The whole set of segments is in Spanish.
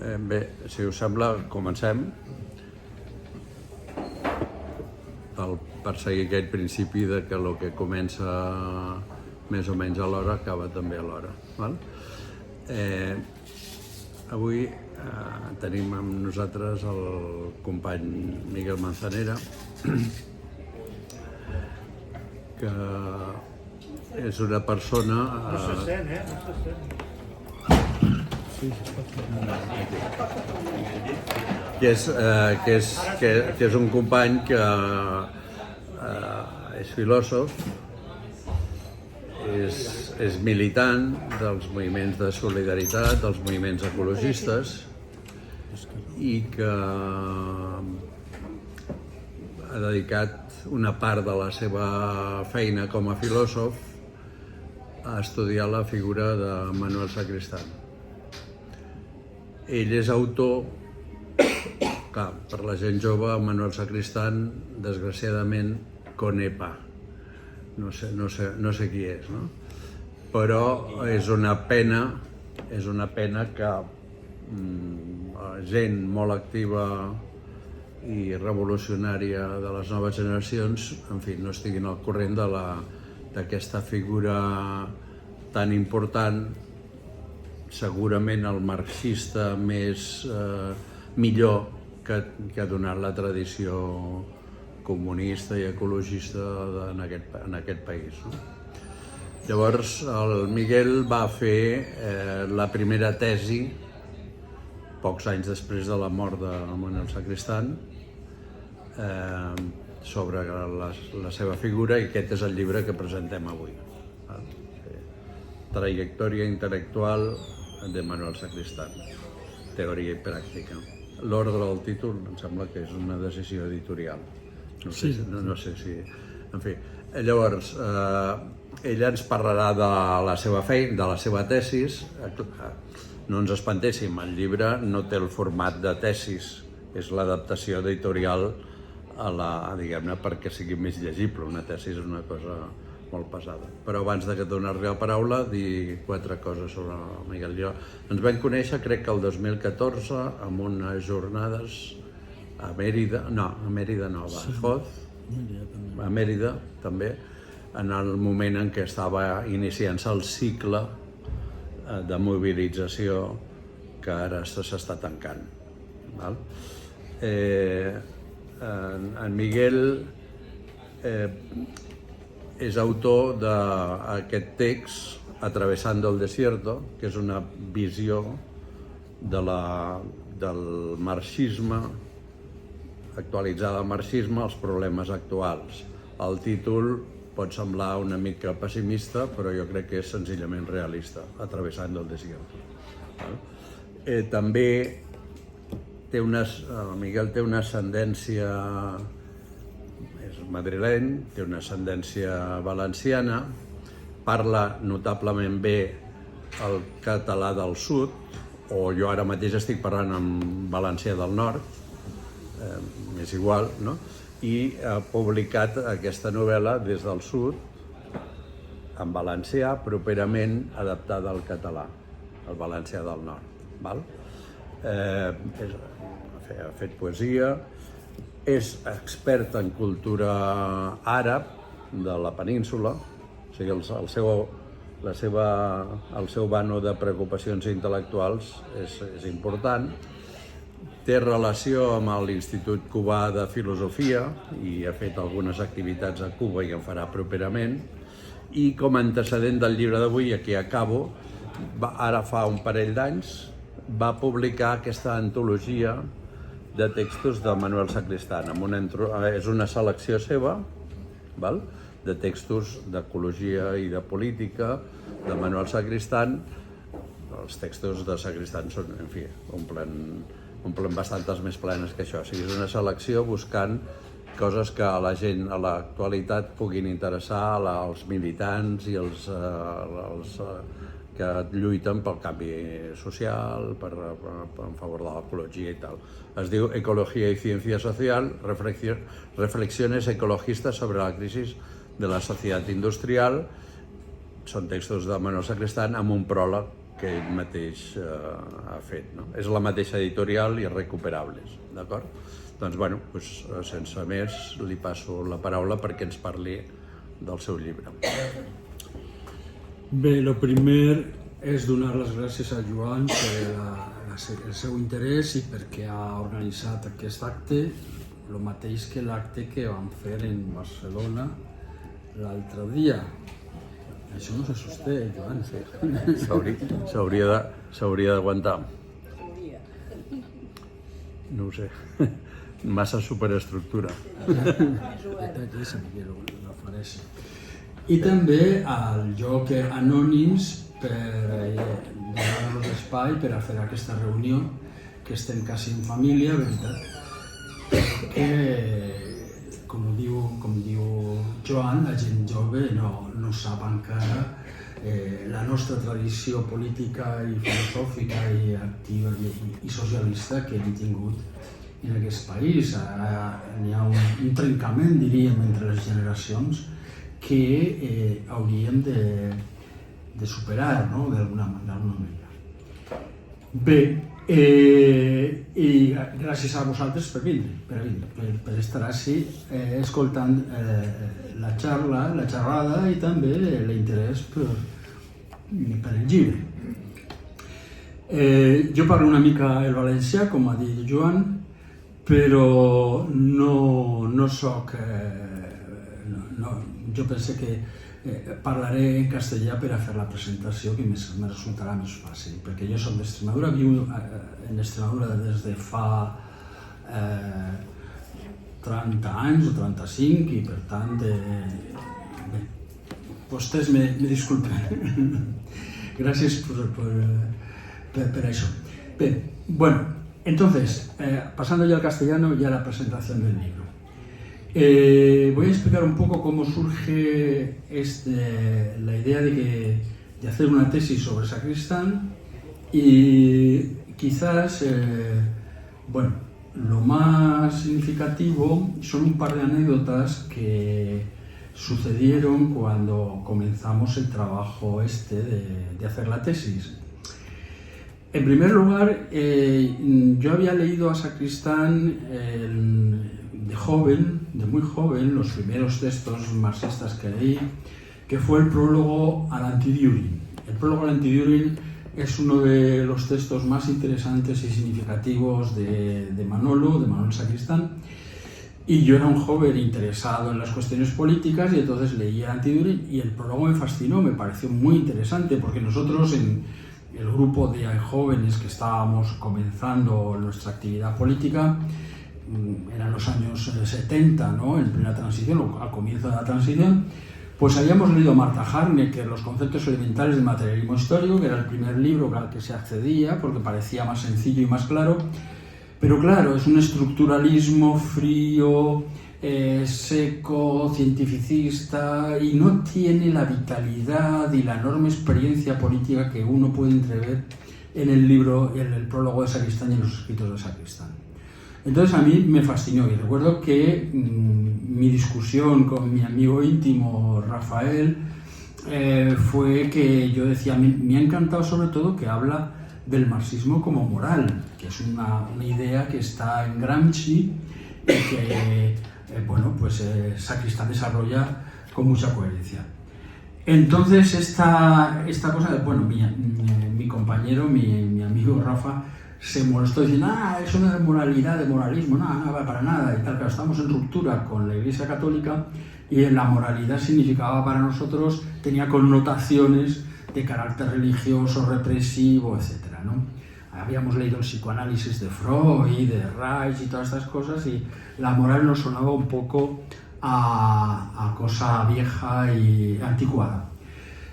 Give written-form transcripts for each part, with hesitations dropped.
Bé, si us sembla, comencem. Per seguir aquest principi de que el que comença més o menys a l'hora acaba també a l'hora. Avui tenim amb nosaltres el company Miguel Manzanera, que és una persona... No se sent, no se sent. que és un company que és filòsof, és militant dels moviments de solidaritat, dels moviments ecologistes, i que ha dedicat una part de la seva feina com a filòsof a estudiar la figura de Manuel Sacristán. Ell és autor, clar, per la gent jove, Manuel Sacristán, desgraciadament, conepa. No sé qui és, no? Però és una pena que gent molt activa i revolucionària de les noves generacions, en fi, no estiguin al corrent d'aquesta figura tan important, segurament el marxista millor que ha donat la tradició comunista i ecologista en aquest país. Llavors, el Miguel va fer la primera tesi, pocs anys després de la mort de Manuel Sacristán, sobre la seva figura, i aquest és el llibre que presentem avui. Trajectòria intel·lectual de Manuel Sacristán, teoria i pràctica. L'ordre del títol em sembla que és una decisió editorial. No sé si... En fi, llavors, ella ens parlarà de la seva feina, de la seva tesis. No ens espantéssim, el llibre no té el format de tesis, és l'adaptació editorial diguem-ne, perquè sigui més llegible. Una tesi és una cosa molt pesada. Però abans de donar-li la paraula, dir 4 coses sobre el Miguel. Ens vam conèixer, crec que el 2014, amb unes jornades a Mèrida, a Mèrida també, en el moment en què estava iniciant-se el cicle de mobilització que ara s'està tancant. En Miguel és autor d'aquest text, Atravesando el desierto, que és una visió del marxisme, actualitzada al marxisme, als problemes actuals. El títol pot semblar una mica pessimista, però jo crec que és senzillament realista, Atravesando el desierto. També el Miguel té una ascendència, és madrileny, té una ascendència valenciana, parla notablement bé el català del sud, o jo ara mateix estic parlant en valencià del nord, és igual, no? I ha publicat aquesta novel·la des del sud, en valencià, properament adaptada al català, al valencià del nord. Ha fet poesia, és expert en cultura àrab de la península, o sigui, el seu vano de preocupacions intel·lectuals és important. Té relació amb l'Institut Cubà de Filosofia i ha fet algunes activitats a Cuba i en farà properament. I com a antecedent del llibre d'avui, i aquí acabo, ara fa un parell d'anys, va publicar aquesta antologia de textos de Manuel Sacristán. És una selecció seva, de textos d'ecologia i de política de Manuel Sacristán. Els textos de Sacristán són, en fi, omplen bastantes més plenes que això. O sigui, és una selecció buscant coses que a la gent a l'actualitat puguin interessar als militants i als que lluiten pel canvi social, en favor de l'ecologia i tal. Es diu Ecología y Ciencia Social, reflexiones ecologistas sobre la crisis de la sociedad industrial. Són textos de Manuel Sacristán amb un pròleg que ell mateix ha fet. No? És la mateixa editorial, Irrecuperables, d'acord? Doncs, bueno, doncs, sense més, li passo la paraula perquè ens parli del seu llibre. Bé, el primer és donar les gràcies a Joan per el seu interès i perquè ha organitzat aquest acte, el mateix que l'acte que vam fer en Barcelona l'altre dia. Això no se sosté, Joan. S'hauria d'aguantar. No ho sé. Massa superestructura. I també al joc Anònims per donar-nos l'espai per a fer aquesta reunió, que estem quasi en família, veritat, que, com diu Joan, la gent jove no sap encara la nostra tradició política i filosòfica i activa i socialista que hem tingut en aquest país. Ara n'hi ha un trencament, diríem, entre les generacions que hauríem de superar, no?, d'alguna manera. Bé, i gràcies a vosaltres per vindre, per estar així escoltant la xerrada i també l'interès per el llibre. Jo parlo una mica el valencià, com ha dit Joan, però no soc... Jo penso que parlaré en castellà per a fer la presentació, que me resultarà més fàcil, perquè jo soc d'Extremadura, viu en Extremadura des de fa 30 anys o 35 i per tant, bé, vostès me disculpen. Gràcies per això. Bé, bueno, entonces, pasando ya al castellano y a la presentación del libro. Voy a explicar un poco cómo surge la idea de hacer una tesis sobre Sacristán y quizás, bueno, lo más significativo son un par de anécdotas que sucedieron cuando comenzamos el trabajo de hacer la tesis. En primer lugar, yo había leído a Sacristán de muy joven, los primeros textos marxistas que leí, que fue el prólogo al Anti-Düring. El prólogo al Anti-Düring es uno de los textos más interesantes y significativos de Manuel Sacristán, y yo era un joven interesado en las cuestiones políticas y entonces leí Anti-Düring y el prólogo me fascinó, me pareció muy interesante porque nosotros en el grupo de jóvenes que estábamos comenzando nuestra actividad política, eran los años 70, ¿no?, en plena transición, al comienzo de la transición, pues habíamos leído a Martha Harnecker, Los conceptos elementales del materialismo histórico, que era el primer libro al que se accedía porque parecía más sencillo y más claro, pero claro, es un estructuralismo frío, seco, cientificista, y no tiene la vitalidad y la enorme experiencia política que uno puede entrever en el libro, en el prólogo de Sacristán y en los escritos de Sacristán. Entonces a mí me fascinó y recuerdo que mi discusión con mi amigo íntimo Rafael fue que yo decía, me ha encantado sobre todo que habla del marxismo como moral, que es una idea que está en Gramsci y que Sacristán desarrolla con mucha coherencia. Entonces esta cosa, bueno, mi compañero, mi amigo Rafa, se molestó diciendo, eso no es moralidad, de moralismo, no va para nada, y tal, que estamos en ruptura con la Iglesia Católica y la moralidad significaba para nosotros, tenía connotaciones de carácter religioso, represivo, etc., ¿no? Habíamos leído el psicoanálisis de Freud, de Reich y todas estas cosas, y la moral nos sonaba un poco a cosa vieja y anticuada.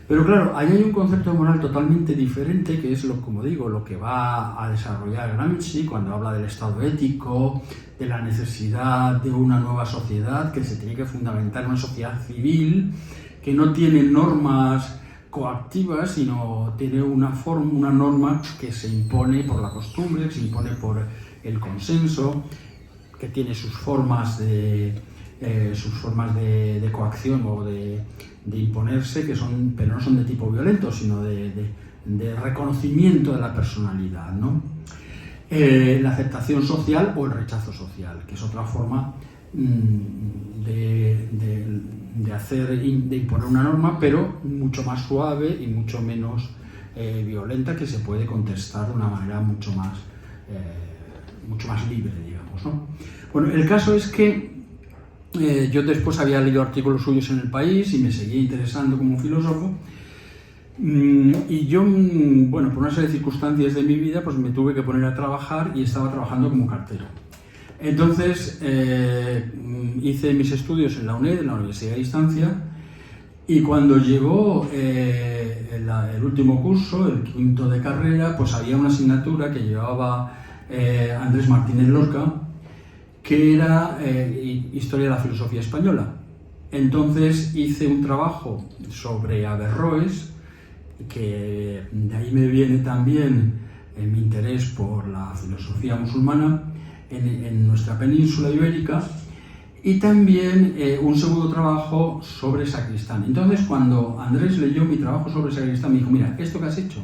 Pero claro, ahí hay un concepto de moral totalmente diferente, que es, como digo, lo que va a desarrollar Gramsci cuando habla del estado ético, de la necesidad de una nueva sociedad que se tiene que fundamentar en una sociedad civil, que no tiene normas coactivas, sino tiene una norma que se impone por la costumbre, que se impone por el consenso, que tiene sus formas de coacción o de imponerse, pero no son de tipo violento, sino de reconocimiento de la personalidad, ¿no? La aceptación social o el rechazo social, que es otra forma de imponer una norma, pero mucho más suave y mucho menos violenta, que se puede contestar de una manera mucho más libre, digamos, ¿no? Bueno, el caso es que yo después había leído artículos suyos en El País y me seguía interesando como filósofo, y yo, bueno, por una serie de circunstancias de mi vida, pues me tuve que poner a trabajar y estaba trabajando como cartero. Entonces hice mis estudios en la UNED, en la Universidad de Distancia, y cuando llegó el último curso, el quinto de carrera, pues había una asignatura que llevaba Andrés Martínez Lorca, que era Historia de la Filosofía Española. Entonces hice un trabajo sobre Averroes, que de ahí me viene también mi interés por la filosofía musulmana en nuestra península ibérica, y también un segundo trabajo sobre Sacristán. Entonces, cuando Andrés leyó mi trabajo sobre Sacristán, me dijo: mira, esto que has hecho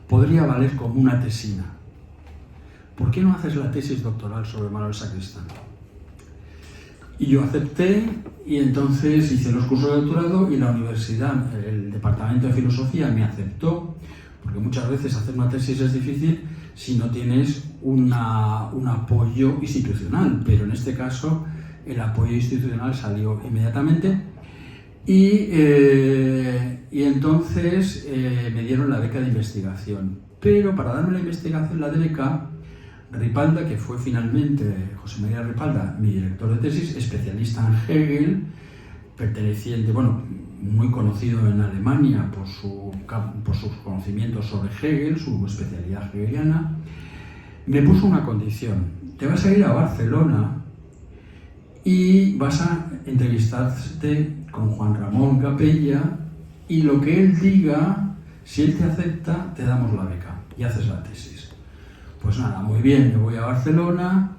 podría valer como una tesina. ¿Por qué no haces la tesis doctoral sobre Manuel Sacristán? Y yo acepté, y entonces hice los cursos de doctorado, y la universidad, el departamento de filosofía me aceptó, porque muchas veces hacer una tesis es difícil si no tienes un apoyo institucional, pero en este caso el apoyo institucional salió inmediatamente, y entonces me dieron la beca de investigación. Pero para darme la investigación, la beca, Ripalda, que fue finalmente José María Ripalda, mi director de tesis, especialista en Hegel, perteneciente, bueno, muy conocido en Alemania por sus conocimientos sobre Hegel, su especialidad hegeliana, me puso una condición: te vas a ir a Barcelona y vas a entrevistarte con Juan Ramón Capella, y lo que él diga, si él te acepta, te damos la beca y haces la tesis. Pues nada, muy bien, me voy a Barcelona,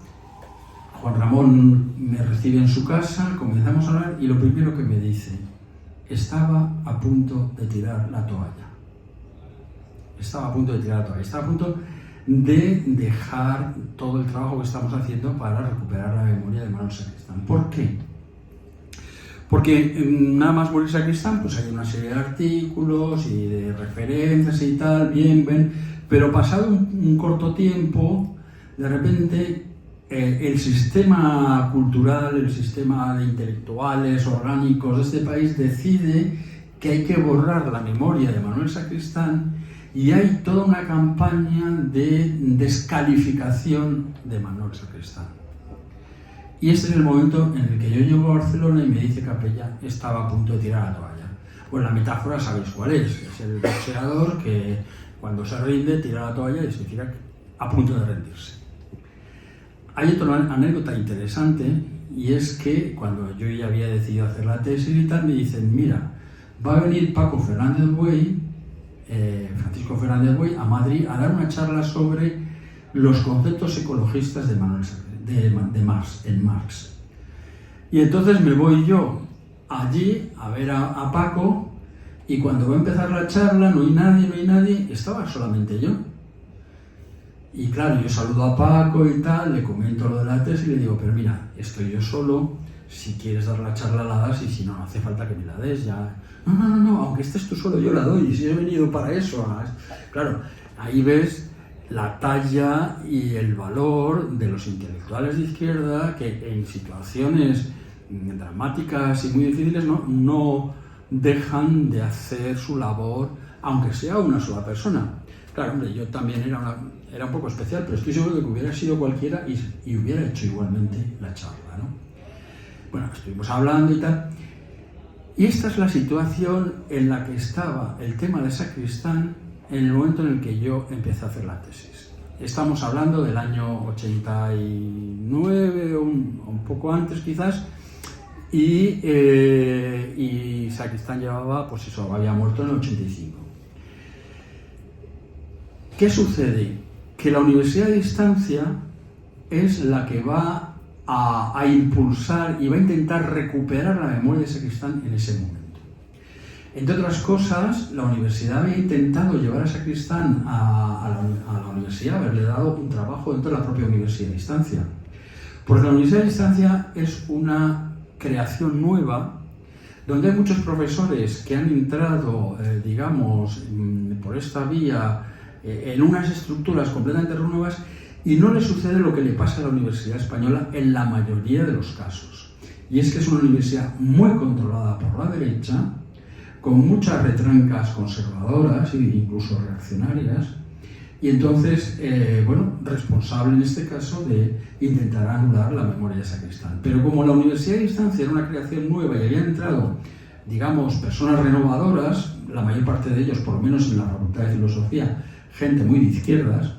Juan Ramón me recibe en su casa, comenzamos a hablar, y lo primero que me dice: estaba a punto de tirar la toalla. Estaba a punto de tirar la toalla, estaba a punto de dejar todo el trabajo que estamos haciendo para recuperar la memoria de Manuel Sacristán. ¿Por qué? Porque nada más morir Sacristán, pues hay una serie de artículos y de referencias y tal, bien, pero pasado un corto tiempo, de repente el sistema cultural, el sistema de intelectuales orgánicos de este país decide que hay que borrar la memoria de Manuel Sacristán, y hay toda una campaña de descalificación de Manuel Sacristán. Y este es el momento en el que yo llego a Barcelona y me dice Capella: estaba a punto de tirar la toalla. Pues la metáfora sabéis cuál es el boxeador que cuando se rinde tira la toalla y se tira a punto de rendirse. Hay otra anécdota interesante, y es que cuando yo ya había decidido hacer la tesis y tal, me dicen: mira, va a venir Francisco Fernández Buey a Madrid a dar una charla sobre los conceptos ecologistas de Marx. Y entonces me voy yo allí a ver a Paco, y cuando va a empezar la charla no hay nadie, estaba solamente yo. Y claro, yo saludo a Paco y tal, le comento lo de la tesis y le digo: pero mira, estoy yo solo, si quieres dar la charla la das, y si no, no hace falta que me la des ya. No, aunque estés tú solo yo la doy, y si he venido para eso. Claro, ahí ves la talla y el valor de los intelectuales de izquierda, que en situaciones dramáticas y muy difíciles no dejan de hacer su labor, aunque sea una sola persona. Claro, hombre, yo también era un poco especial, pero estoy seguro de que hubiera sido cualquiera y hubiera hecho igualmente la charla, ¿no? Bueno, estuvimos hablando y tal, y esta es la situación en la que estaba el tema de Sacristán en el momento en el que yo empecé a hacer la tesis. Estamos hablando del año 89 o un poco antes quizás, y Sacristán llevaba, pues eso, había muerto en el 85. ¿Qué sucede? Que la Universidad de Distancia es la que va a impulsar y va a intentar recuperar la memoria de Sacristán en ese momento. Entre otras cosas, la universidad había intentado llevar a Sacristán a la universidad, haberle dado un trabajo dentro de la propia universidad a distancia. Porque la universidad a distancia es una creación nueva, donde hay muchos profesores que han entrado, digamos, por esta vía, en unas estructuras completamente nuevas, y no le sucede lo que le pasa a la Universidad Española en la mayoría de los casos. Y es que es una universidad muy controlada por la derecha, con muchas retrancas conservadoras e incluso reaccionarias, y entonces, responsable en este caso de intentar anular la memoria de Sacristán. Pero como la Universidad de Distancia era una creación nueva y habían entrado, digamos, personas renovadoras, la mayor parte de ellos, por lo menos en la Facultad de Filosofía, gente muy de izquierdas,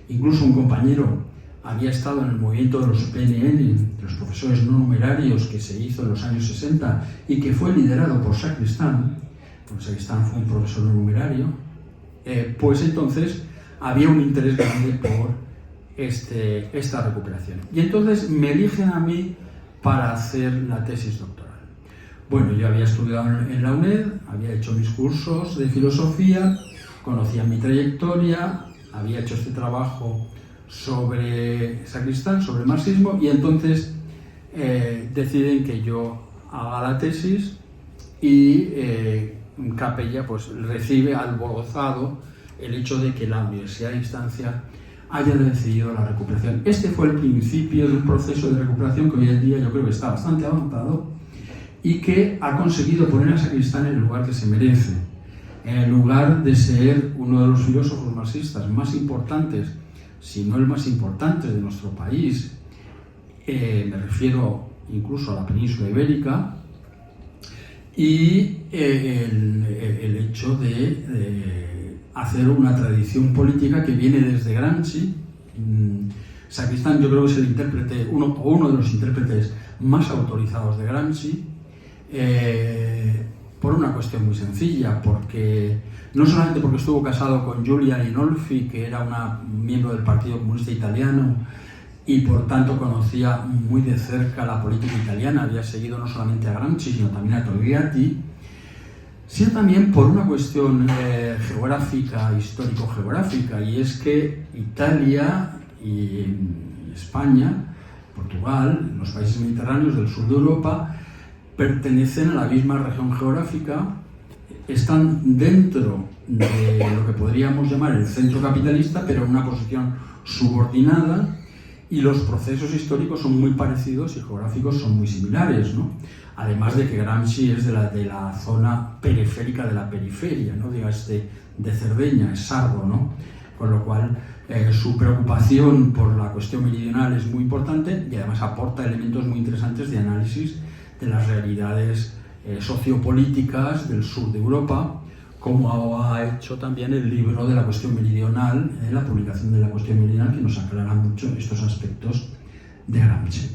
incluso un compañero había estado en el movimiento de los PNN, de los profesores no numerarios, que se hizo en los años 60 y que fue liderado por Sacristán, porque Sacristán fue un profesor no numerario, pues entonces había un interés grande por esta recuperación. Y entonces me eligen a mí para hacer la tesis doctoral. Bueno, yo había estudiado en la UNED, había hecho mis cursos de filosofía, conocía mi trayectoria, había hecho este trabajo sobre Sacristán, sobre el marxismo, y entonces deciden que yo haga la tesis y Capella pues recibe alborozado el hecho de que la Universidad de Distancia haya decidido la recuperación. Este fue el principio de un proceso de recuperación que hoy en día yo creo que está bastante avanzado y que ha conseguido poner a Sacristán en el lugar que se merece, en el lugar de ser uno de los filósofos marxistas más importantes, si no el más importante de nuestro país, me refiero incluso a la península ibérica, y el hecho de hacer una tradición política que viene desde Gramsci. Sacristán yo creo que es el intérprete, uno de los intérpretes más autorizados de Gramsci, por una cuestión muy sencilla, porque no solamente porque estuvo casado con Giulia Linolfi, que era una miembro del Partido Comunista Italiano y por tanto conocía muy de cerca la política italiana, había seguido no solamente a Gramsci sino también a Togliatti, sino también por una cuestión geográfica, histórico-geográfica, y es que Italia y España, Portugal, los países mediterráneos del sur de Europa, pertenecen a la misma región geográfica, están dentro de lo que podríamos llamar el centro capitalista, pero en una posición subordinada, y los procesos históricos son muy parecidos y geográficos son muy similares, ¿no? Además de que Gramsci es de la zona periférica de la periferia, ¿no? Digas, de Cerdeña, es sardo, ¿no? Con lo cual su preocupación por la cuestión meridional es muy importante y además aporta elementos muy interesantes de análisis de las realidades sociopolíticas del sur de Europa, como ha hecho también el libro de la cuestión meridional, la publicación de la cuestión meridional, que nos aclara mucho estos aspectos de Gramsci.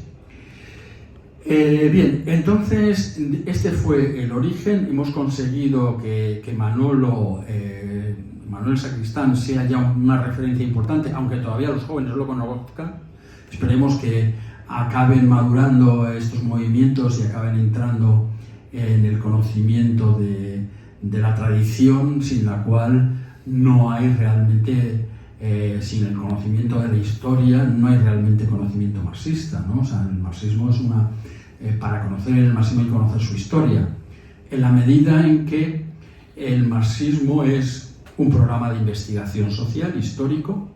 Bien, entonces este fue el origen. Hemos conseguido que Manuel Sacristán sea ya una referencia importante, aunque todavía los jóvenes no lo conozcan. Esperemos que acaben madurando estos movimientos y acaben entrando en el conocimiento de la tradición, sin la cual no hay realmente, sin el conocimiento de la historia, no hay realmente conocimiento marxista, ¿no? O sea, el marxismo es para conocer el marxismo hay que conocer su historia, en la medida en que el marxismo es un programa de investigación social, histórico,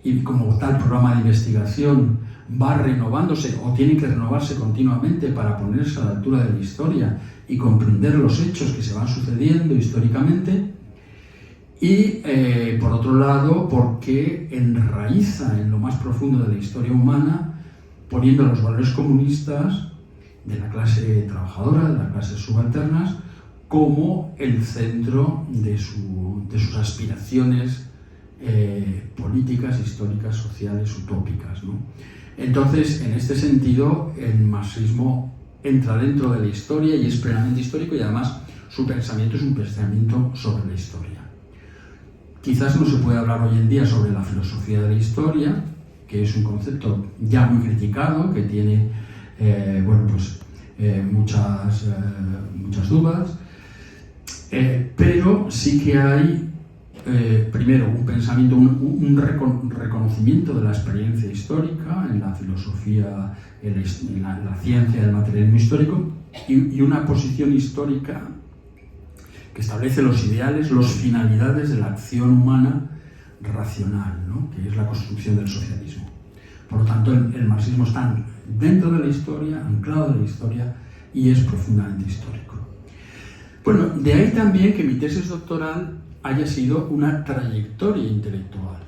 y como tal programa de investigación va renovándose o tiene que renovarse continuamente para ponerse a la altura de la historia y comprender los hechos que se van sucediendo históricamente, y por otro lado porque enraiza en lo más profundo de la historia humana, poniendo los valores comunistas de la clase trabajadora, de las clases subalternas, como el centro de sus aspiraciones políticas, históricas, sociales, utópicas, ¿no? Entonces, en este sentido, el marxismo entra dentro de la historia y es plenamente histórico, y además su pensamiento es un pensamiento sobre la historia. Quizás no se puede hablar hoy en día sobre la filosofía de la historia, que es un concepto ya muy criticado, que tiene muchas dudas. Pero sí que hay, primero, un pensamiento, un reconocimiento de la experiencia histórica en la filosofía, en la ciencia del materialismo histórico, y una posición histórica que establece los ideales, las finalidades de la acción humana racional, ¿no? Que es la construcción del socialismo. Por lo tanto, el marxismo está dentro de la historia, anclado en la historia, y es profundamente histórico. Bueno, de ahí también que mi tesis doctoral haya sido una trayectoria intelectual.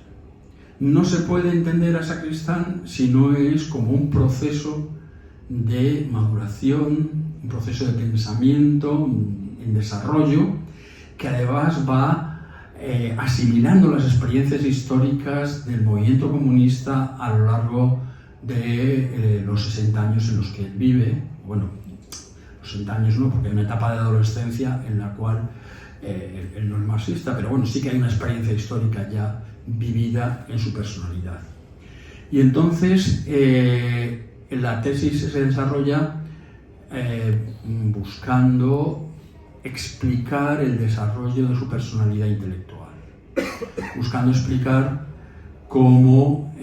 No se puede entender a Sacristán si no es como un proceso de maduración, un proceso de pensamiento en desarrollo, que además va asimilando las experiencias históricas del movimiento comunista a lo largo de los 60 años en los que él vive. Bueno, los 60 años no, porque hay una etapa de adolescencia en la cual él no es marxista, pero bueno, sí que hay una experiencia histórica ya vivida en su personalidad. Y entonces la tesis se desarrolla buscando explicar el desarrollo de su personalidad intelectual, buscando explicar cómo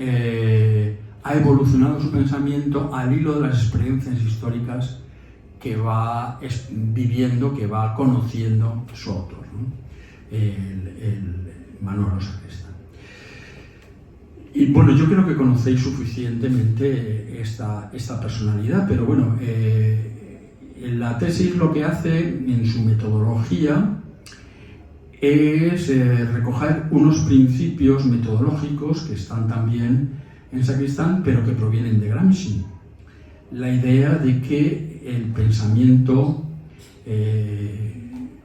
ha evolucionado su pensamiento al hilo de las experiencias históricas que va viviendo, que va conociendo su autor, ¿no? el Manuel Sacristán. Y bueno, yo creo que conocéis suficientemente esta personalidad, pero bueno, la tesis lo que hace en su metodología es recoger unos principios metodológicos que están también en Sacristán, pero que provienen de Gramsci. La idea de que el pensamiento,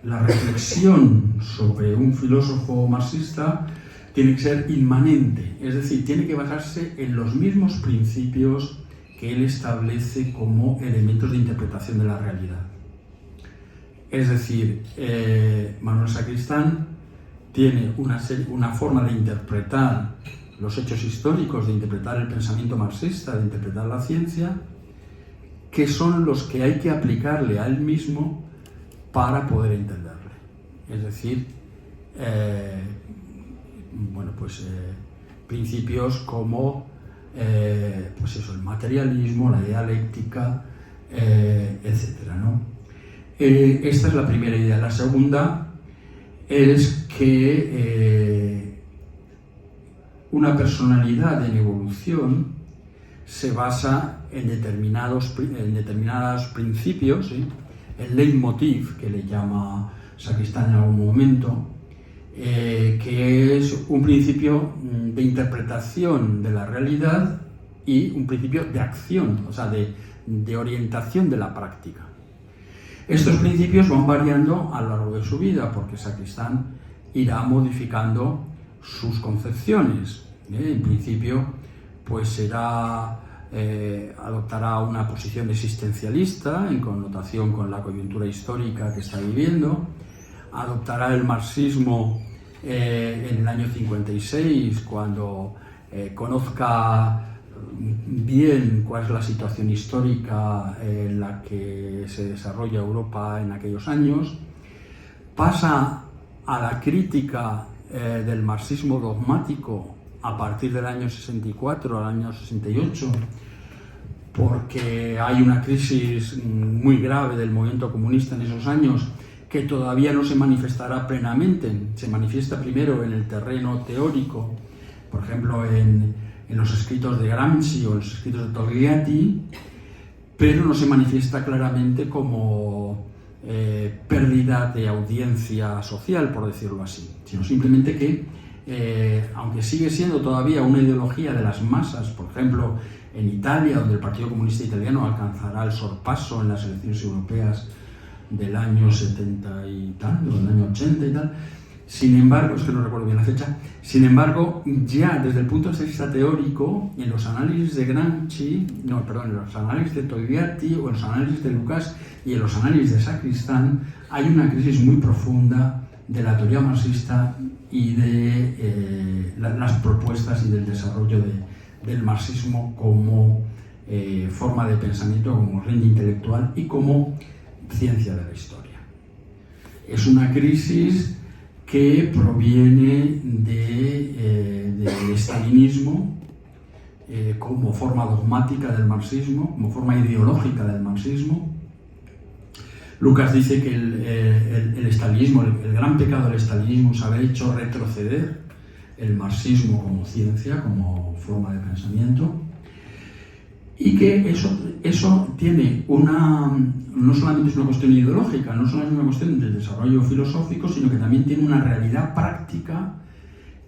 la reflexión sobre un filósofo marxista tiene que ser inmanente, es decir, tiene que basarse en los mismos principios que él establece como elementos de interpretación de la realidad. Es decir, Manuel Sacristán tiene una forma de interpretar los hechos históricos, de interpretar el pensamiento marxista, de interpretar la ciencia, que son los que hay que aplicarle a él mismo para poder entenderle. Es decir, principios como pues eso, el materialismo, la dialéctica, etc., ¿no? Esta es la primera idea. La segunda es que una personalidad en evolución se basa en determinados principios, ¿sí? El leitmotiv, que le llama Sacristán en algún momento, que es un principio de interpretación de la realidad y un principio de acción, o sea, de orientación de la práctica. Estos principios van variando a lo largo de su vida, porque Sacristán irá modificando sus concepciones. En principio, pues adoptará una posición existencialista en connotación con la coyuntura histórica que está viviendo, adoptará el marxismo en el año 56, cuando conozca bien cuál es la situación histórica en la que se desarrolla Europa en aquellos años, pasa a la crítica del marxismo dogmático a partir del año 64 al año 68, porque hay una crisis muy grave del movimiento comunista en esos años que todavía no se manifestará plenamente. Se manifiesta primero en el terreno teórico, por ejemplo en los escritos de Gramsci o en los escritos de Togliatti, pero no se manifiesta claramente como pérdida de audiencia social, por decirlo así, sino simplemente que, aunque sigue siendo todavía una ideología de las masas, por ejemplo en Italia, donde el Partido Comunista Italiano alcanzará el sorpaso en las elecciones europeas del año 70 y tanto, del año 80 y tal. Sin embargo, es que no recuerdo bien la fecha, sin embargo, ya desde el punto de vista teórico, en los análisis de Gramsci, en los análisis de Togliatti o en los análisis de Lucas y en los análisis de Sacristán, hay una crisis muy profunda de la teoría marxista y de las propuestas y del desarrollo del marxismo como forma de pensamiento, como corriente intelectual y como ciencia de la historia. Es una crisis que proviene del estalinismo como forma dogmática del marxismo, como forma ideológica del marxismo. Lucas dice que el estalinismo, el gran pecado del estalinismo es haber hecho retroceder el marxismo como ciencia, como forma de pensamiento, y que eso tiene no solamente es una cuestión ideológica, no solamente es una cuestión del desarrollo filosófico, sino que también tiene una realidad práctica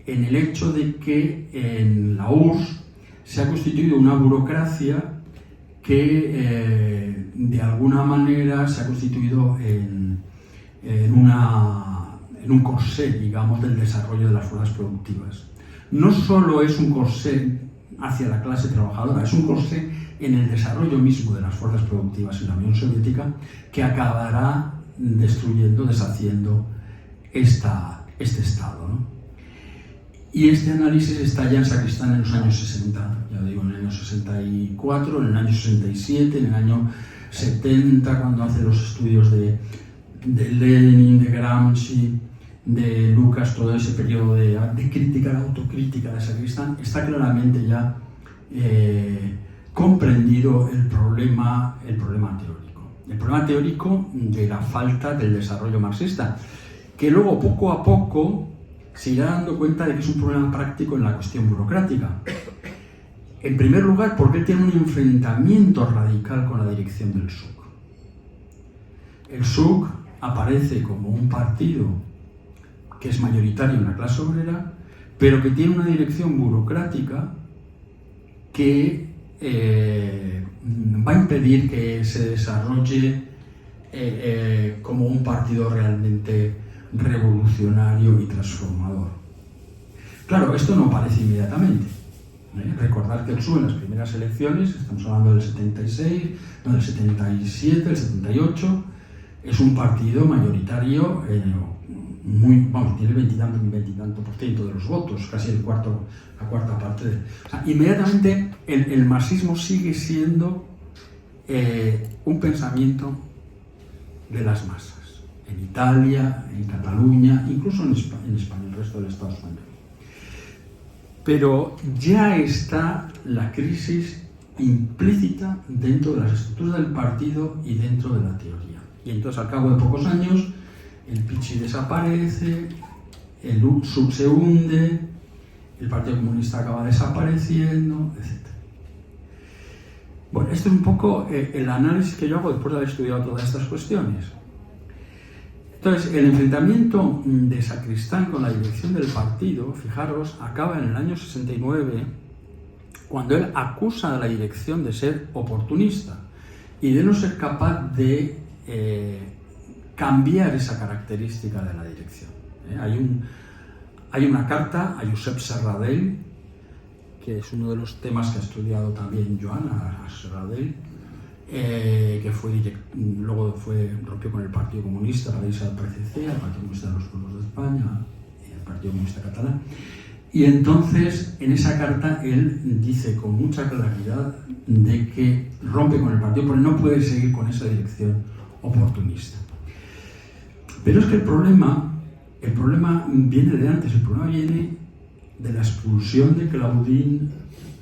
en el hecho de que en la URSS se ha constituido una burocracia que de alguna manera se ha constituido en un corsé, digamos, del desarrollo de las fuerzas productivas. No solo es un corsé hacia la clase trabajadora, es un corsé en el desarrollo mismo de las fuerzas productivas en la Unión Soviética, que acabará destruyendo, deshaciendo este Estado, ¿no? Y este análisis está ya en Sacristán en los años 60, ya digo, en el año 64, en el año 67, en el año 70, cuando hace los estudios de Lenin, de Gramsci, de Lucas, todo ese periodo de crítica, de autocrítica de Sacristán, está claramente ya comprendido el problema teórico. El problema teórico de la falta del desarrollo marxista, que luego poco a poco se irá dando cuenta de que es un problema práctico en la cuestión burocrática. En primer lugar, porque él tiene un enfrentamiento radical con la dirección del SUC. El SUC aparece como un partido que es mayoritario en la clase obrera, pero que tiene una dirección burocrática que va a impedir que se desarrolle como un partido realmente revolucionario y transformador. Claro, esto no aparece inmediatamente. Recordar que el PSUV en las primeras elecciones, estamos hablando del 76, no del 77, del 78, es un partido mayoritario, tiene el 20 y tanto por ciento de los votos, casi la cuarta parte de... O sea, inmediatamente el marxismo sigue siendo un pensamiento de las masas. En Italia, en Cataluña, incluso en España, el resto del Estado español. Pero ya está la crisis implícita dentro de las estructuras del partido y dentro de la teoría. Y entonces, al cabo de pocos años, el Pichi desaparece, el SUC se hunde, el Partido Comunista acaba desapareciendo, etc. Bueno, esto es un poco el análisis que yo hago después de haber estudiado todas estas cuestiones. Entonces, el enfrentamiento de Sacristán con la dirección del partido, fijaros, acaba en el año 69, cuando él acusa a la dirección de ser oportunista y de no ser capaz de cambiar esa característica de la dirección. Hay una carta a Josep Serradell, que es uno de los temas que ha estudiado también Joana Serradell, que luego rompió con el Partido Comunista, la adhesión al PCC, el Partido Comunista de los Pueblos de España, el Partido Comunista Catalán. Y entonces, en esa carta, él dice con mucha claridad de que rompe con el partido porque no puede seguir con esa dirección oportunista. Pero es que el problema viene de antes, el problema viene de la expulsión de Claudine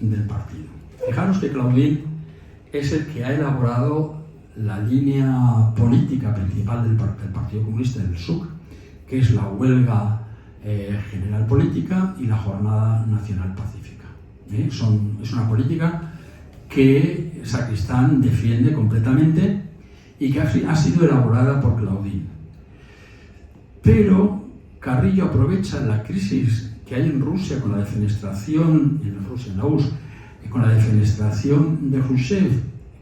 del partido. Fijaros que Claudine es el que ha elaborado la línea política principal del Partido Comunista, del SUC, que es la huelga general política y la jornada nacional pacífica. Es una política que Sacristán defiende completamente y que ha sido elaborada por Claudine. Pero Carrillo aprovecha la crisis que hay en Rusia con la defenestración, en la URSS, con la defenestración de Khrushchev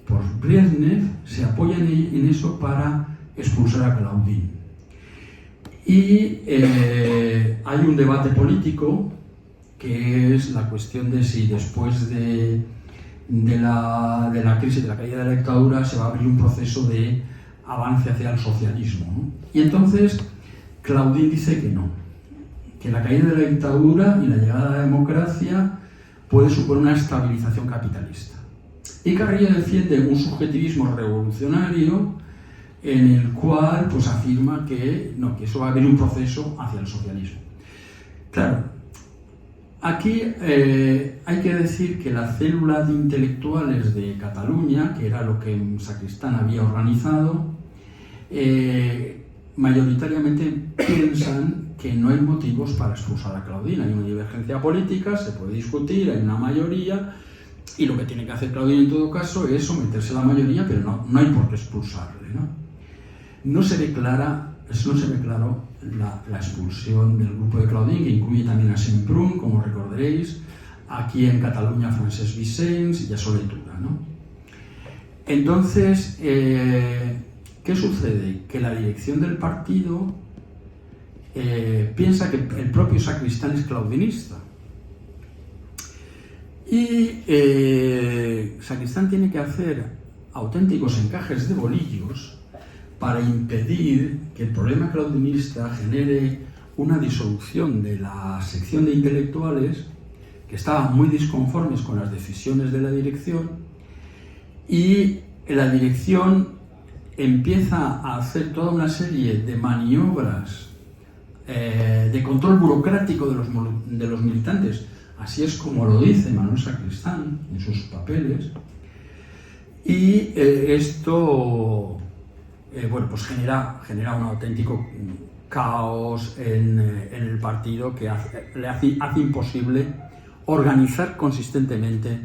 por Brezhnev, se apoya en eso para expulsar a Claudine. Y hay un debate político que es la cuestión de si después de la crisis, de la caída de la dictadura, se va a abrir un proceso de avance hacia el socialismo, ¿no? Y entonces Claudine dice que no, que la caída de la dictadura y la llegada de la democracia puede suponer una estabilización capitalista. Y Carrillo defiende un subjetivismo revolucionario en el cual pues afirma que no, que eso va a haber un proceso hacia el socialismo. Claro, aquí hay que decir que la célula de intelectuales de Cataluña, que era lo que Sacristán había organizado, mayoritariamente piensan que no hay motivos para expulsar a Claudine. Hay una divergencia política, se puede discutir, hay una mayoría, y lo que tiene que hacer Claudine en todo caso es someterse a la mayoría, pero no hay por qué expulsarle, ¿no? No se ve claro la expulsión del grupo de Claudine, que incluye también a Semprún, como recordaréis, aquí en Cataluña a Francesc Vicens y a Soler Tura, ¿no? Entonces, ¿qué sucede? Que la dirección del partido piensa que el propio Sacristán es claudinista. Y Sacristán tiene que hacer auténticos encajes de bolillos para impedir que el problema claudinista genere una disolución de la sección de intelectuales que estaban muy disconformes con las decisiones de la dirección, y la dirección empieza a hacer toda una serie de maniobras de control burocrático de los militantes. Así es como lo dice Manuel Sacristán en sus papeles, y esto pues genera un auténtico caos en el partido que le hace imposible organizar consistentemente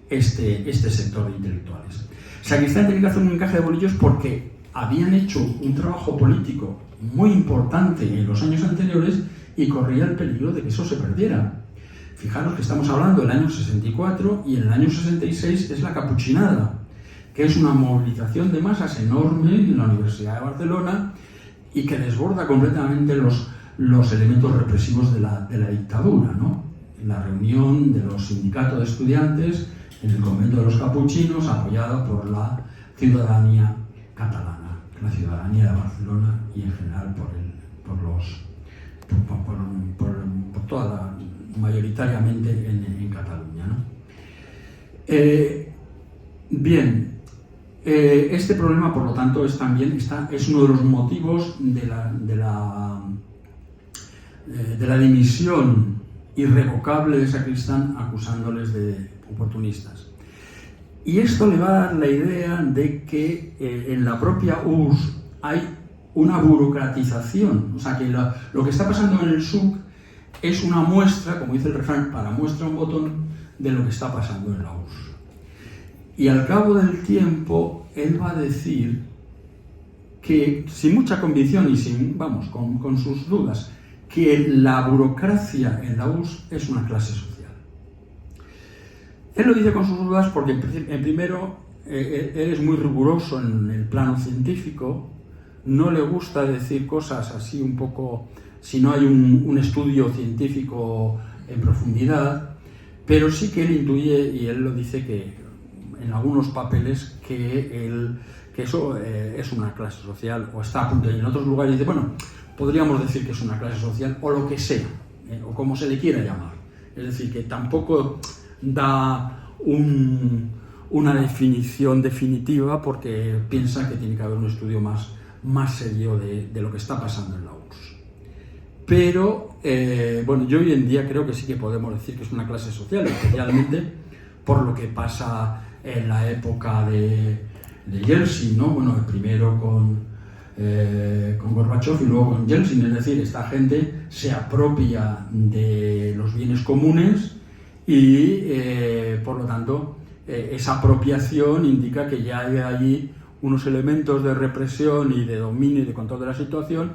este sector de intelectuales. Sacristán tiene que hacer un encaje de bolillos porque habían hecho un trabajo político muy importante en los años anteriores y corría el peligro de que eso se perdiera. Fijaros que estamos hablando del año 64 y en el año 66 es la Capuchinada, que es una movilización de masas enorme en la Universidad de Barcelona y que desborda completamente los elementos represivos de la dictadura, ¿no? La reunión de los sindicatos de estudiantes en el convento de los capuchinos, apoyada por la ciudadanía catalana, la ciudadanía de Barcelona y en general por toda la, mayoritariamente en Cataluña, ¿no? Bien, este problema, por lo tanto, es uno de los motivos de la dimisión irrevocable de Sacristán, acusándoles de oportunistas. Y esto le va a dar la idea de que en la propia URSS hay una burocratización, o sea que lo que está pasando en el SUC es una muestra, como dice el refrán, para muestra un botón, de lo que está pasando en la URSS. Y al cabo del tiempo, él va a decir que, sin mucha convicción y con sus dudas, que la burocracia en la URSS es una clase social. Él lo dice con sus dudas porque, en primero, él es muy riguroso en el plano científico, no le gusta decir cosas así un poco, si no hay un estudio científico en profundidad, pero sí que él intuye, y él lo dice que en algunos papeles, que eso es una clase social, o está a punto, y en otros lugares dice, bueno, podríamos decir que es una clase social, o lo que sea, o como se le quiera llamar. Es decir, que tampoco da una definición definitiva, porque piensa que tiene que haber un estudio más serio de lo que está pasando en la URSS. Pero, yo hoy en día creo que sí que podemos decir que es una clase social, especialmente por lo que pasa en la época de Yeltsin, ¿no? Bueno, primero con Gorbachev y luego con Yeltsin, es decir, esta gente se apropia de los bienes comunes y, por lo tanto, esa apropiación indica que ya hay allí unos elementos de represión y de dominio y de control de la situación,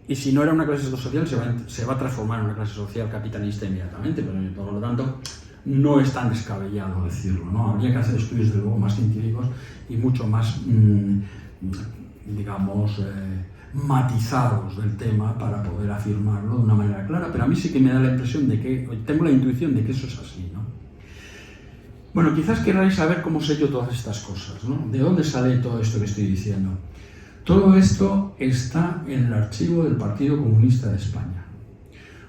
y si no era una clase social se va a transformar en una clase social capitalista inmediatamente, pero por lo tanto no es tan descabellado decirlo, ¿no? Habría que hacer estudios de luego más científicos y mucho más, matizados del tema para poder afirmarlo de una manera clara, pero a mí sí que me da la impresión de que, tengo la intuición de que eso es así, ¿no? Bueno, quizás queráis saber cómo sé yo todas estas cosas, ¿no? ¿De dónde sale todo esto que estoy diciendo? Todo esto está en el archivo del Partido Comunista de España.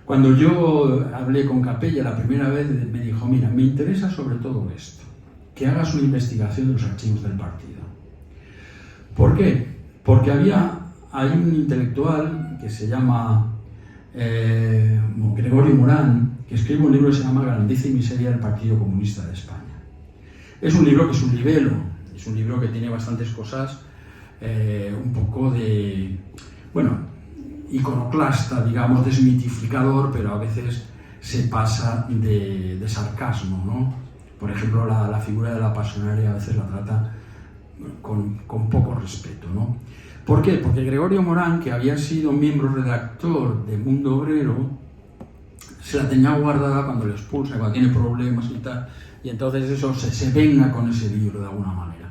Cuando yo hablé con Capella la primera vez, me dijo, mira, me interesa sobre todo esto, que hagas una investigación de los archivos del partido. ¿Por qué? Porque hay un intelectual que se llama Gregorio Morán, que escribe un libro que se llama Grandeza y Miseria del Partido Comunista de España. Es un libro que es un libelo, es un libro que tiene bastantes cosas un poco de, bueno, iconoclasta, digamos, desmitificador, pero a veces se pasa de sarcasmo, ¿no? Por ejemplo, la figura de la pasionaria a veces la trata con poco respeto, ¿no? ¿Por qué? Porque Gregorio Morán, que había sido miembro redactor de Mundo Obrero, se la tenía guardada cuando le expulsa, cuando tiene problemas y tal, y entonces eso se venga con ese libro de alguna manera.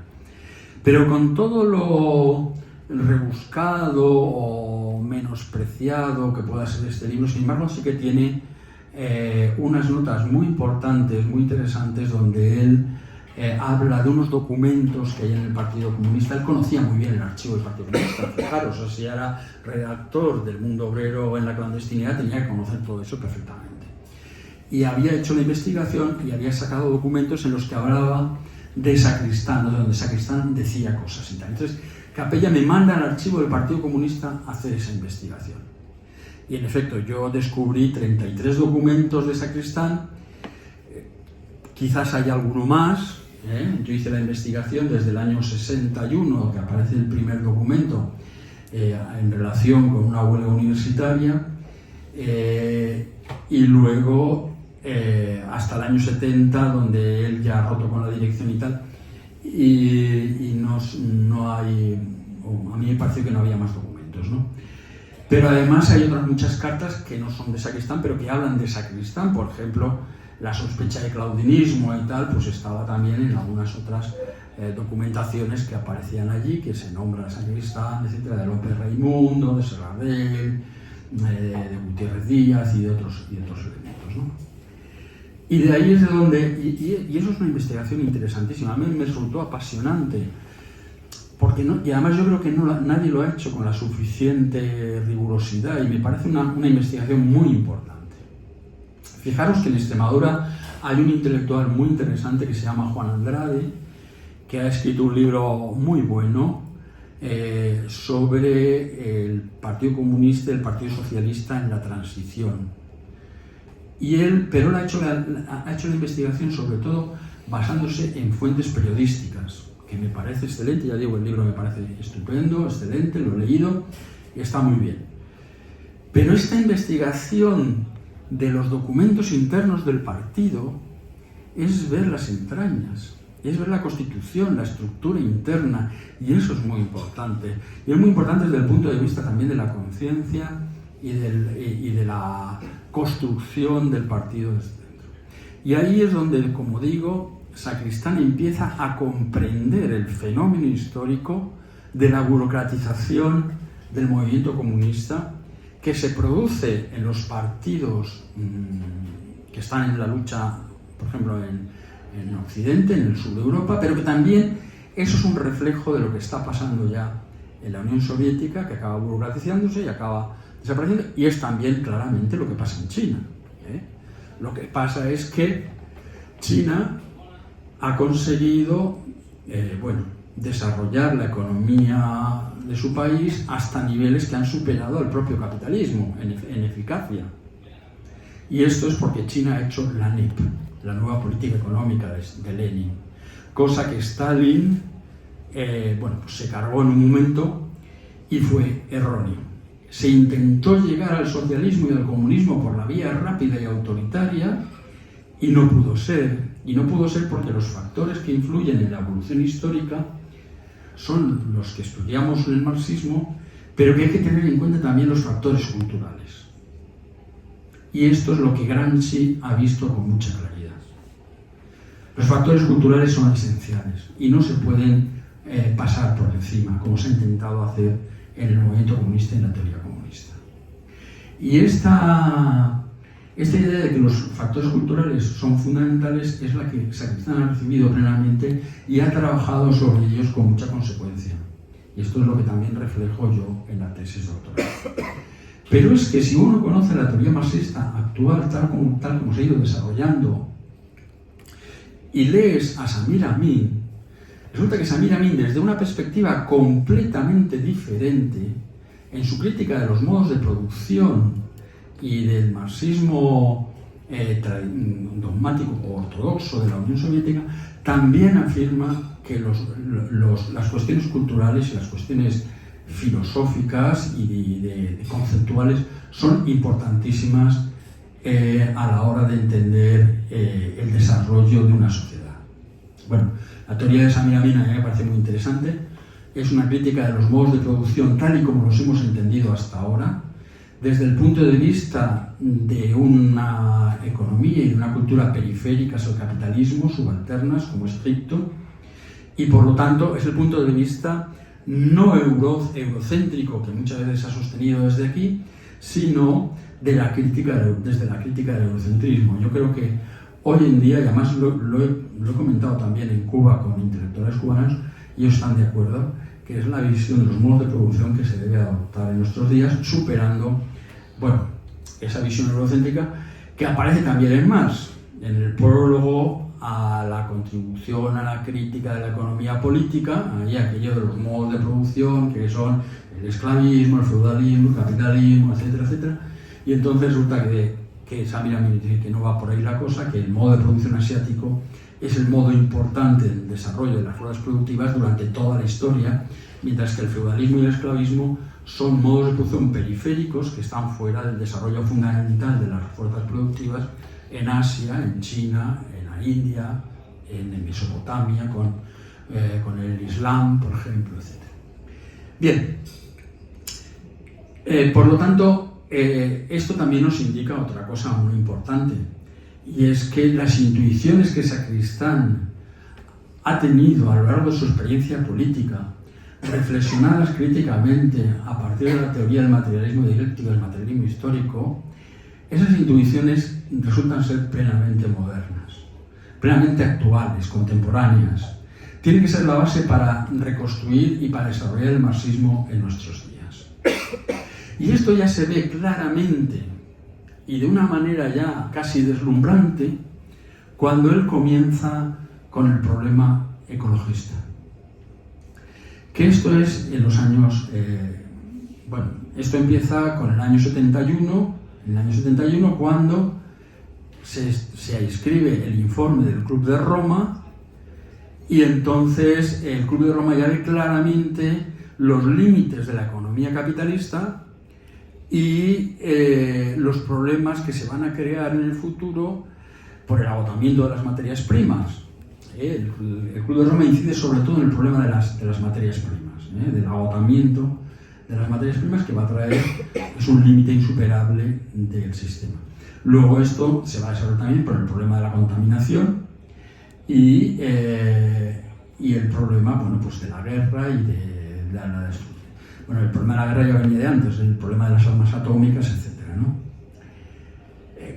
Pero con todo lo rebuscado o menospreciado que pueda ser este libro, sin embargo sí que tiene unas notas muy importantes, muy interesantes, donde él habla de unos documentos que hay en el Partido Comunista. Él conocía muy bien el archivo del Partido Comunista, fijaros, o sea, si era redactor del Mundo Obrero en la clandestinidad, tenía que conocer todo eso perfectamente. Y había hecho la investigación y había sacado documentos en los que hablaba de Sacristán, donde Sacristán decía cosas y tal. Entonces, Capella me manda al archivo del Partido Comunista a hacer esa investigación. Y en efecto, yo descubrí 33 documentos de Sacristán, quizás haya alguno más. Yo hice la investigación desde el año 61, que aparece el primer documento en relación con una huelga universitaria, y luego hasta el año 70, donde él ya ha roto con la dirección y tal, y no hay, a mí me pareció que no había más documentos, ¿no? Pero además hay otras muchas cartas que no son de Sacristán, pero que hablan de Sacristán. Por ejemplo, la sospecha de claudinismo y tal, pues estaba también en algunas otras documentaciones que aparecían allí, que se nombra Sacristán, etcétera, de López Raimundo, de Serradell, de Gutiérrez Díaz y de otros elementos, ¿no? Y de ahí es de donde, y eso es una investigación interesantísima, a mí me resultó apasionante, porque y además yo creo que nadie lo ha hecho con la suficiente rigurosidad, y me parece una investigación muy importante. Fijaros que en Extremadura hay un intelectual muy interesante que se llama Juan Andrade, que ha escrito un libro muy bueno sobre el Partido Comunista y el Partido Socialista en la transición. Pero él ha hecho la investigación sobre todo basándose en fuentes periodísticas, que me parece excelente. Ya digo, el libro me parece estupendo, excelente, lo he leído y está muy bien. Pero esta investigación de los documentos internos del partido es ver las entrañas, es ver la constitución, la estructura interna, y eso es muy importante. Y es muy importante desde el punto de vista también de la conciencia y de la construcción del partido desde dentro. Y ahí es donde, como digo, Sacristán empieza a comprender el fenómeno histórico de la burocratización del movimiento comunista, que se produce en los partidos que están en la lucha, por ejemplo, en Occidente, en el sur de Europa, pero que también eso es un reflejo de lo que está pasando ya en la Unión Soviética, que acaba burocratizándose y acaba desapareciendo, y es también claramente lo que pasa en China. Lo que pasa es que China ha conseguido desarrollar la economía de su país hasta niveles que han superado al propio capitalismo en eficacia. Y esto es porque China ha hecho la NEP, la nueva política económica de Lenin, cosa que Stalin se cargó en un momento y fue erróneo. Se intentó llegar al socialismo y al comunismo por la vía rápida y autoritaria y no pudo ser. Y no pudo ser porque los factores que influyen en la evolución histórica son los que estudiamos en el marxismo, pero que hay que tener en cuenta también los factores culturales. Y esto es lo que Gramsci ha visto con mucha claridad. Los factores culturales son esenciales y no se pueden pasar por encima, como se ha intentado hacer en el movimiento comunista y en la teoría comunista. Y esta idea de que los factores culturales son fundamentales es la que Sacristán ha recibido plenamente y ha trabajado sobre ellos con mucha consecuencia. Y esto es lo que también reflejo yo en la tesis doctoral. Pero es que si uno conoce la teoría marxista actual, tal como se ha ido desarrollando, y lees a Samir Amin, Resulta que Samir Amin, desde una perspectiva completamente diferente, en su crítica de los modos de producción y del marxismo dogmático o ortodoxo de la Unión Soviética, también afirma que las cuestiones culturales y las cuestiones filosóficas y conceptuales son importantísimas a la hora de entender el desarrollo de una sociedad. Bueno, la teoría de Samir Amin a mí me parece muy interesante. Es una crítica de los modos de producción tal y como los hemos entendido hasta ahora, desde el punto de vista de una economía y de una cultura periféricas al capitalismo, subalternas, como es Egipto, y por lo tanto es el punto de vista no eurocéntrico que muchas veces se ha sostenido desde aquí, sino desde la crítica del eurocentrismo. Yo creo que hoy en día, y además lo he comentado también en Cuba con intelectuales cubanos, y ellos están de acuerdo, que es la visión de los modos de producción que se debe adoptar en nuestros días, superando, bueno, esa visión eurocéntrica que aparece también en Marx, en el prólogo a la contribución a la crítica de la economía política, ahí aquello de los modos de producción que son el esclavismo, el feudalismo, el capitalismo, etcétera, etcétera. Y entonces resulta que Samir Amin dice que no va por ahí la cosa, que el modo de producción asiático es el modo importante del desarrollo de las fuerzas productivas durante toda la historia, mientras que el feudalismo y el esclavismo son modos de producción periféricos que están fuera del desarrollo fundamental de las fuerzas productivas en Asia, en China, en la India, en Mesopotamia, con el Islam, por ejemplo, etc. Bien, por lo tanto, esto también nos indica otra cosa muy importante, y es que las intuiciones que Sacristán ha tenido a lo largo de su experiencia política, reflexionadas críticamente a partir de la teoría del materialismo dialéctico y del materialismo histórico, esas intuiciones resultan ser plenamente modernas, plenamente actuales, contemporáneas. Tienen que ser la base para reconstruir y para desarrollar el marxismo en nuestros días. Y esto ya se ve claramente y de una manera ya casi deslumbrante cuando él comienza con el problema ecologista. Que esto es en los años... bueno, esto empieza con el año 71, cuando se escribe el informe del Club de Roma, y entonces el Club de Roma ya ve claramente los límites de la economía capitalista y los problemas que se van a crear en el futuro por el agotamiento de las materias primas. El Club de Roma incide sobre todo en el problema de las materias primas, del agotamiento de las materias primas, que va a traer un límite insuperable del sistema. Luego esto se va a desarrollar también por el problema de la contaminación y el problema, bueno, pues de la guerra y de la destrucción. Bueno, el problema de la guerra ya venía de antes, el problema de las armas atómicas, etcétera, ¿no?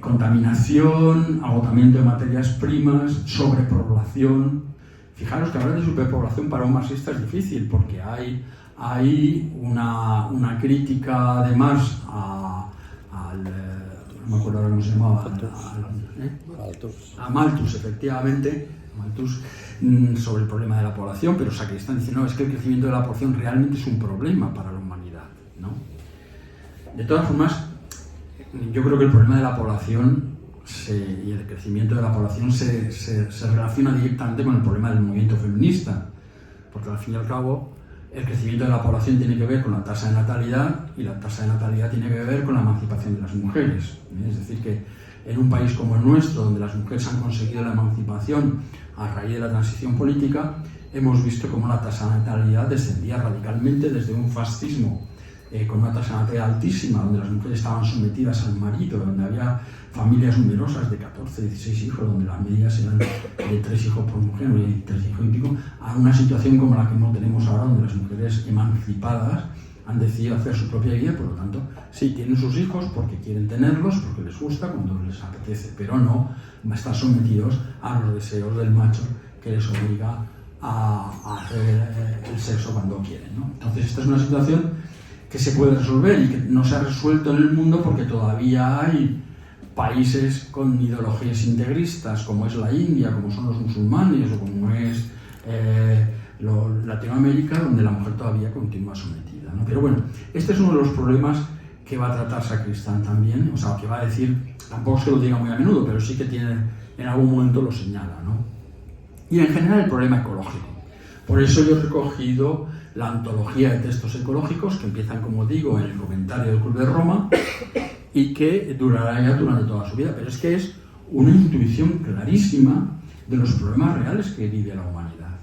Contaminación, agotamiento de materias primas, sobrepoblación. Fijaros que hablar de superpoblación para un marxista es difícil, porque hay una crítica de Marx no me acuerdo ahora cómo se llamaba, a Malthus, efectivamente, sobre el problema de la población, pero Sacristán dice, no, es que el crecimiento de la población realmente es un problema para la humanidad, ¿no? De todas formas, yo creo que el problema de la población y el crecimiento de la población se relaciona directamente con el problema del movimiento feminista, porque al fin y al cabo el crecimiento de la población tiene que ver con la tasa de natalidad, y la tasa de natalidad tiene que ver con la emancipación de las mujeres. Es decir, que en un país como el nuestro, donde las mujeres han conseguido la emancipación a raíz de la transición política, hemos visto cómo la tasa de natalidad descendía radicalmente desde un fascismo con una tasa de natalidad altísima, donde las mujeres estaban sometidas al marido, donde había familias numerosas de 14, 16 hijos, donde las medias eran de 3 hijos por mujer, y 3 hijos y pico, a una situación como la que tenemos ahora, donde las mujeres emancipadas han decidido hacer su propia vida. Por lo tanto, sí, tienen sus hijos porque quieren tenerlos, porque les gusta, cuando les apetece, pero no están sometidos a los deseos del macho que les obliga a hacer el sexo cuando quieren, ¿no? Entonces, esta es una situación que se puede resolver y que no se ha resuelto en el mundo porque todavía hay países con ideologías integristas, como es la India, como son los musulmanes, o como es Latinoamérica, donde la mujer todavía continúa sometida, ¿no? Pero bueno, este es uno de los problemas que va a tratar Sacristán también, o sea, que va a decir, tampoco es que lo diga muy a menudo, pero sí que tiene, en algún momento lo señala, ¿no? Y en general el problema ecológico. Por eso yo he recogido la antología de textos ecológicos, que empiezan, como digo, en el comentario del Club de Roma, y que durará ya durante toda su vida, pero es que es una intuición clarísima de los problemas reales que vive la humanidad.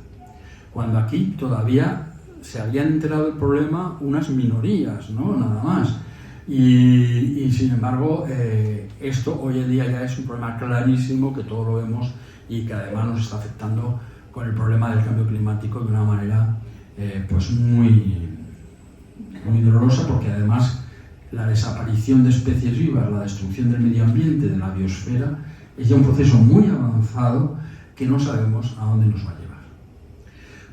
Cuando aquí todavía se habían enterado del problema unas minorías, ¿no? Nada más. Y sin embargo, esto hoy en día ya es un problema clarísimo, que todos lo vemos y que además nos está afectando con el problema del cambio climático de una manera pues muy dolorosa, porque además la desaparición de especies vivas, la destrucción del medio ambiente, de la biosfera, es ya un proceso muy avanzado que no sabemos a dónde nos va a llevar.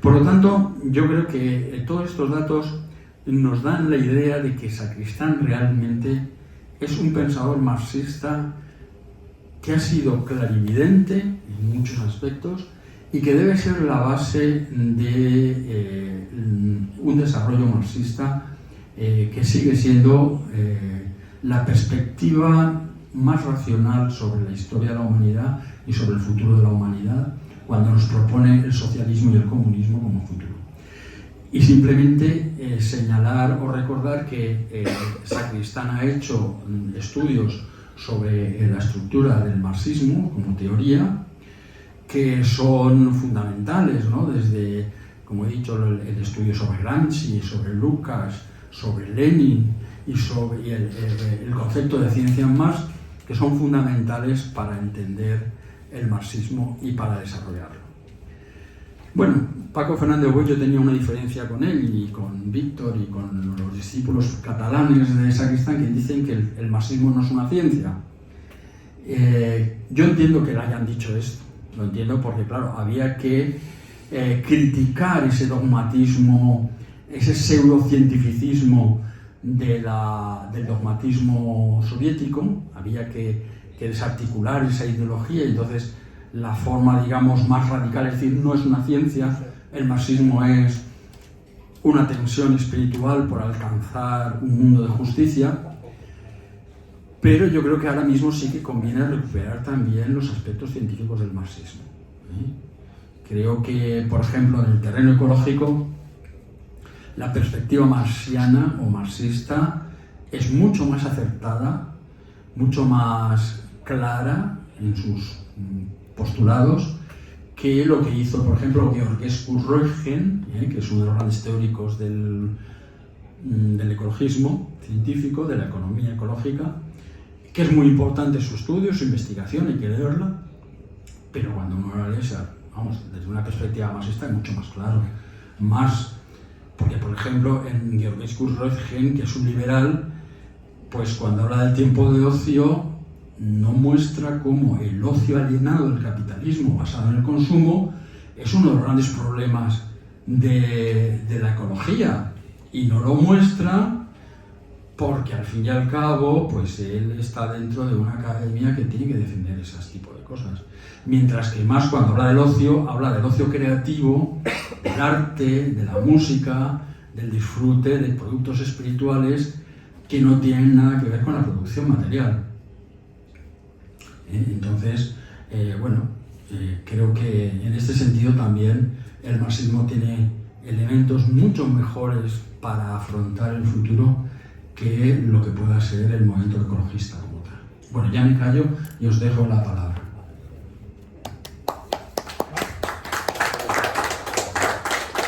Por lo tanto, yo creo que todos estos datos nos dan la idea de que Sacristán realmente es un pensador marxista que ha sido clarividente en muchos aspectos y que debe ser la base de un desarrollo marxista que sigue siendo la perspectiva más racional sobre la historia de la humanidad y sobre el futuro de la humanidad, cuando nos propone el socialismo y el comunismo como futuro. Y simplemente señalar o recordar que Sacristán ha hecho estudios sobre la estructura del marxismo como teoría, que son fundamentales, ¿no? Desde, como he dicho, el estudio sobre Gramsci, sobre Lucas, sobre Lenin y sobre el concepto de ciencia en Marx, que son fundamentales para entender el marxismo y para desarrollarlo. Bueno, Paco Fernández Boix, yo tenía una diferencia con él y con Víctor y con los discípulos catalanes de Sacristán, que dicen que el marxismo no es una ciencia. Yo entiendo que le hayan dicho esto, lo entiendo porque, claro, había que criticar ese dogmatismo, ese pseudocientificismo del dogmatismo soviético, había que desarticular esa ideología, y entonces la forma, digamos, más radical es decir, no es una ciencia, el marxismo es una tensión espiritual por alcanzar un mundo de justicia. Pero yo creo que ahora mismo sí que conviene recuperar también los aspectos científicos del marxismo. Creo que, por ejemplo, en el terreno ecológico, la perspectiva marxiana o marxista es mucho más acertada, mucho más clara en sus postulados que lo que hizo, por ejemplo, Georgescu Roentgen, que es uno de los grandes teóricos del ecologismo científico, de la economía ecológica, que es muy importante su estudio, su investigación, hay que leerla, pero cuando uno la lee, vamos, desde una perspectiva marxista es mucho más claro, más, porque por ejemplo en Georgescu Roentgen, que es un liberal, pues cuando habla del tiempo de ocio, no muestra cómo el ocio alienado del capitalismo basado en el consumo es uno de los grandes problemas de la ecología, y no lo muestra porque al fin y al cabo pues él está dentro de una academia que tiene que defender ese tipo de cosas, mientras que más cuando habla del ocio creativo, del arte, de la música, del disfrute, de productos espirituales que no tienen nada que ver con la producción material. Entonces, creo que en este sentido también el marxismo tiene elementos mucho mejores para afrontar el futuro que lo que pueda ser el movimiento ecologista como tal. Bueno, ya me callo y os dejo la palabra.